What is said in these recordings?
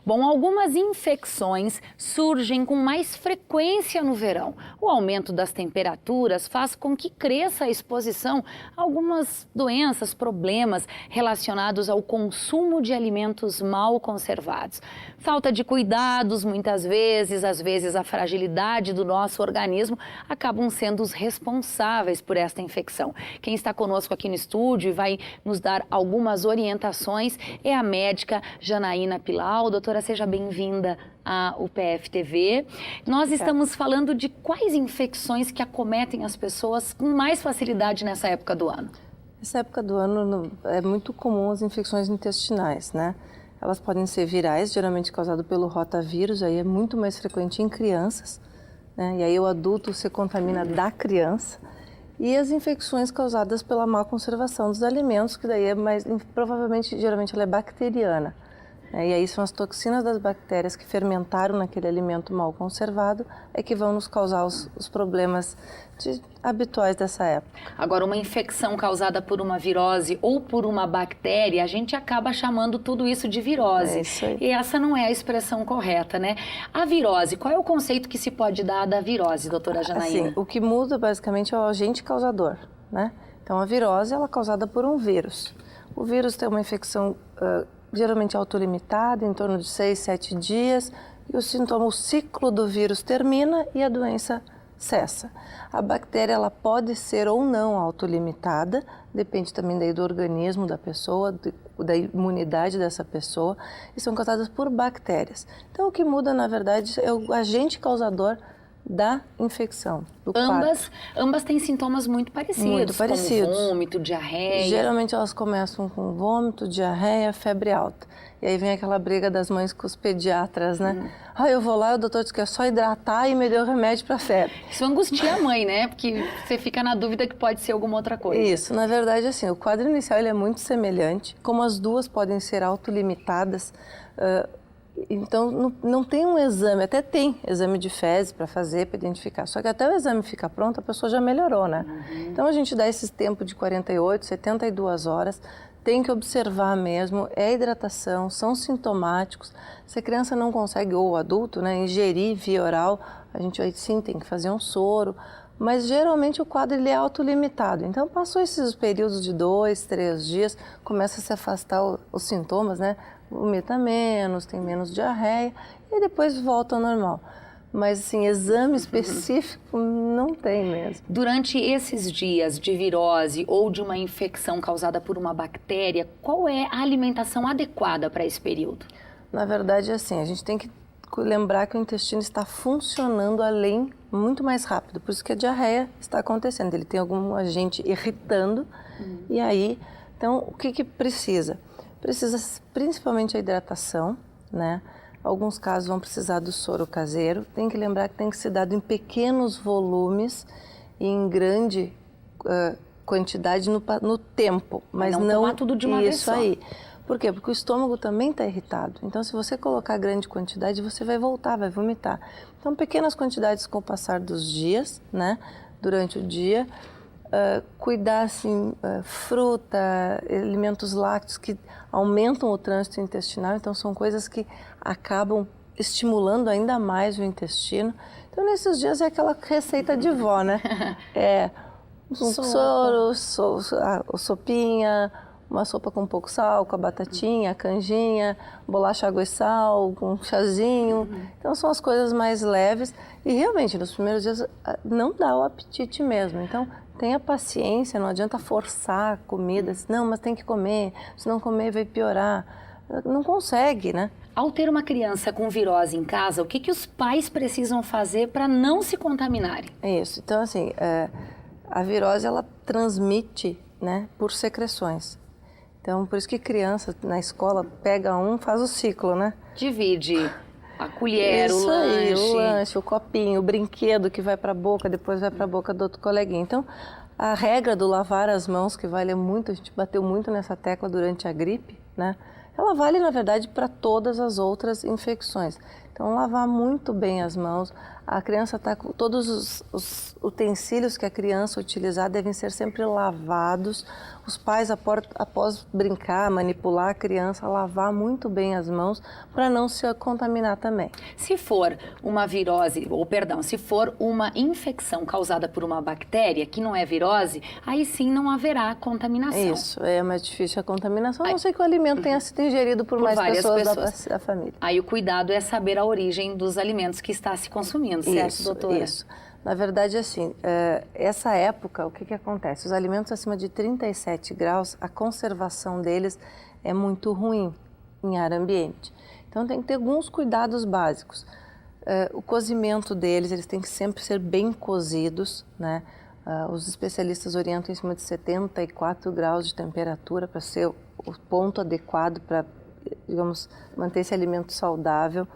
Bom, algumas infecções surgem com mais frequência no verão. O aumento das temperaturas faz com que cresça a exposição a algumas doenças, problemas relacionados ao consumo de alimentos mal conservados. Falta de cuidados, muitas vezes, às vezes a fragilidade do nosso organismo acabam sendo os responsáveis por esta infecção. Quem está conosco aqui no estúdio e vai nos dar algumas orientações é a médica Janaína Pilau. Doutora, seja bem-vinda ao PF TV. Nós estamos falando de quais infecções que acometem as pessoas com mais facilidade nessa época do ano? Nessa época do ano é muito comum as infecções intestinais, né? Elas podem ser virais, geralmente causado pelo rotavírus, aí é muito mais frequente em crianças, né? E aí o adulto se contamina da criança. E as infecções causadas pela má conservação dos alimentos, que daí é mais, provavelmente, geralmente ela é bacteriana. E aí são as toxinas das bactérias que fermentaram naquele alimento mal conservado é que vão nos causar os problemas habituais dessa época. Agora, uma infecção causada por uma virose ou por uma bactéria, a gente acaba chamando tudo isso de virose. É isso aí. E essa não é a expressão correta, né? A virose, qual é o conceito que se pode dar da virose, doutora Janaína? Assim, o que muda basicamente é o agente causador, né? Então a virose ela é causada por um vírus. O vírus tem uma infecção geralmente autolimitada, em torno de 6, 7 dias, e o ciclo do vírus termina e a doença cessa. A bactéria ela pode ser ou não autolimitada, depende também daí do organismo da pessoa, da imunidade dessa pessoa, e são causadas por bactérias. Então o que muda, na verdade, é o agente causador da infecção. Ambas têm sintomas muito parecidos, como vômito, diarreia. Geralmente elas começam com vômito, diarreia, febre alta. E aí vem aquela briga das mães com os pediatras, né? Eu vou lá e o doutor diz que é só hidratar e me deu remédio para febre. Isso angustia a mãe, né? Porque você fica na dúvida que pode ser alguma outra coisa. Isso, na verdade, assim, o quadro inicial ele é muito semelhante, como as duas podem ser autolimitadas. Então, não tem um exame, até tem exame de fezes para fazer, para identificar, só que até o exame ficar pronto, a pessoa já melhorou, né? Então, a gente dá esse tempo de 48, 72 horas, tem que observar mesmo, é hidratação, são sintomáticos. Se a criança não consegue, ou o adulto, né, ingerir via oral, a gente aí sim tem que fazer um soro, mas geralmente o quadro ele é autolimitado. Então, passou esses períodos de 2, 3 dias, começa a se afastar os sintomas, né? Vomita menos, tem menos diarreia e depois volta ao normal. Mas, assim, exame específico não tem mesmo. Durante esses dias de virose ou de uma infecção causada por uma bactéria, qual é a alimentação adequada para esse período? Na verdade, assim, a gente tem que lembrar que o intestino está funcionando além muito mais rápido. Por isso que a diarreia está acontecendo. Ele tem algum agente irritando e aí, então, o que precisa? Precisa principalmente a hidratação, né? Alguns casos vão precisar do soro caseiro. Tem que lembrar que tem que ser dado em pequenos volumes e em grande quantidade no tempo. Mas não tomar tudo de uma vez só. Isso aí. Por quê? Porque o estômago também está irritado. Então, se você colocar grande quantidade, você vai voltar, vai vomitar. Então, pequenas quantidades com o passar dos dias, né? Durante o dia. Cuidar, assim, fruta, alimentos lácteos que aumentam o trânsito intestinal, então são coisas que acabam estimulando ainda mais o intestino. Então, nesses dias é aquela receita de vó, né? Soro, sopinha, uma sopa com pouco sal, com a batatinha, a canjinha, bolacha, água e sal, com um chazinho. Então, são as coisas mais leves e realmente, nos primeiros dias, não dá o apetite mesmo. Então, tenha paciência, não adianta forçar a comida, não, mas tem que comer, se não comer vai piorar. Não consegue, né? Ao ter uma criança com virose em casa, o que os pais precisam fazer para não se contaminarem? É isso. Então, assim, a virose, ela transmite, né, por secreções. Então, por isso que criança na escola pega faz o ciclo, né? Divide a colher, isso o lanche. Aí, o lanche, o copinho, o brinquedo que vai para a boca, depois vai para a boca do outro coleguinha. Então, a regra do lavar as mãos, que vale muito, a gente bateu muito nessa tecla durante a gripe, né? Ela vale, na verdade, para todas as outras infecções. Então, lavar muito bem as mãos, A criança está com todos os utensílios que a criança utilizar devem ser sempre lavados. Os pais, após brincar, manipular a criança, lavar muito bem as mãos para não se contaminar também. Se for uma virose, ou perdão, se for uma infecção causada por uma bactéria que não é virose, aí sim não haverá contaminação. Isso, é mais difícil a contaminação, a não ser que o alimento tenha sido ingerido por mais pessoas da família. Aí o cuidado é saber a origem dos alimentos que está se consumindo, certo, doutora? Isso. Na verdade, assim, essa época, o que acontece? Os alimentos acima de 37 graus, a conservação deles é muito ruim em ar ambiente. Então, tem que ter alguns cuidados básicos. O cozimento deles, eles têm que sempre ser bem cozidos, né? Os especialistas orientam em cima de 74 graus de temperatura para ser o ponto adequado para, digamos, manter esse alimento saudável.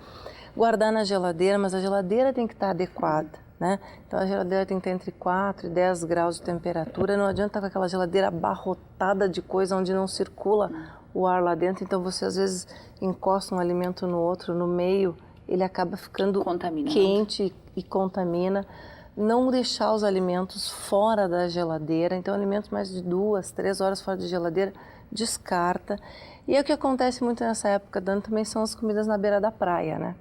Guardar na geladeira, mas a geladeira tem que estar adequada, né? Então a geladeira tem que ter entre 4 e 10 graus de temperatura. Não adianta estar com aquela geladeira abarrotada de coisa onde não circula o ar lá dentro. Então você às vezes encosta um alimento no outro, no meio, ele acaba ficando quente e contamina. Não deixar os alimentos fora da geladeira. Então alimentos mais de 2, 3 horas fora de geladeira, descarta. E o que acontece muito nessa época do ano também são as comidas na beira da praia, né?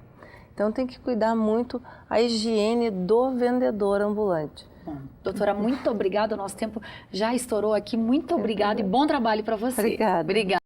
Então tem que cuidar muito a higiene do vendedor ambulante. Bom, doutora, muito obrigada. O nosso tempo já estourou aqui. Muito obrigada e bom trabalho para você. Obrigada. Obrigada.